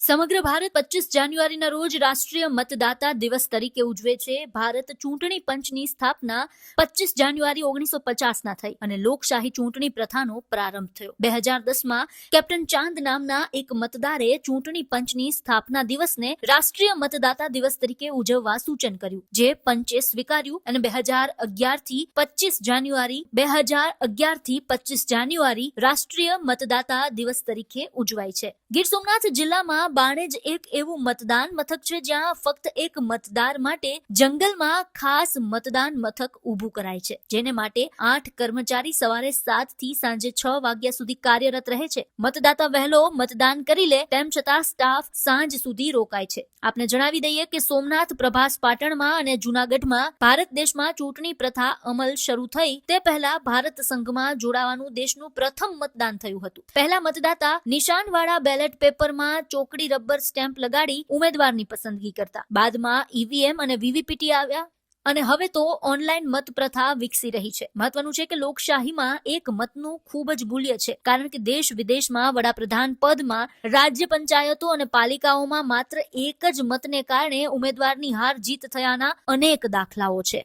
સમગ્ર ભારત 25 જાન્યુઆરીના રોજ રાષ્ટ્રીય મતદાતા દિવસ તરીકે ઉજવે છે. ભારત ચૂંટણી પંચની સ્થાપના 25 જાન્યુઆરી 1950ના થઈ અને લોકશાહી ચૂંટણી પ્રથાનો પ્રારંભ થયો. 2010માં કેપ્ટન ચાંદ નામના એક મતદારે ચૂંટણી પંચની સ્થાપના દિવસને રાષ્ટ્રીય મતદાતા દિવસ તરીકે ઉજવવા સૂચન કર્યું, જે પંચે સ્વીકાર્યું અને 2011થી 25 જાન્યુઆરી રાષ્ટ્રીય મતદાતા દિવસ તરીકે ઉજવાય છે. ગીર સોમનાથ જિલ્લામાં બાણેજ એક એવું મતદાન મથક છે જ્યાં ફક્ત એક મતદાર માટે જંગલમાં ખાસ મતદાન મથક ઊભું કરાય છે, જેને માટે 8 કર્મચારી સવારે 7 થી સાંજે 6 વાગ્યા સુધી કાર્યરત રહે છે. મતદાતા વહેલો મતદાન કરી લે તેમ છતાં સ્ટાફ સાંજ સુધી રોકાય છે. આપને જણાવી દઈએ કે સોમનાથ, પ્રભાસ પાટણમાં અને જૂનાગઢમાં ભારત દેશમાં ચૂંટણી પ્રથા અમલ શરૂ થઈ તે પહેલા ભારત સંઘમાં જોડાવાનું દેશનું પ્રથમ મતદાન થયું હતું. પહેલા મતદાતા નિશાનવાળા બેલેટ પેપરમાં ચોકડી રબર સ્ટેમ્પ લગાડી ઉમેદવારની પસંદગી કરતા. બાદમાં ઈવીએમ અને વીવીપીટી આવ્યા અને હવે તો ઓનલાઈન મત પ્રથા વિકસી રહી છે. મહત્વનું છે કે લોકશાહીમાં એક મતનું ખૂબ જ મૂલ્ય છે, કારણ કે દેશ વિદેશમાં વડાપ્રધાન પદમાં, રાજ્ય પંચાયતો અને પાલિકાઓમાં માત્ર એક જ મતને કારણે ઉમેદવારની હાર જીત થયાના અનેક દાખલાઓ છે.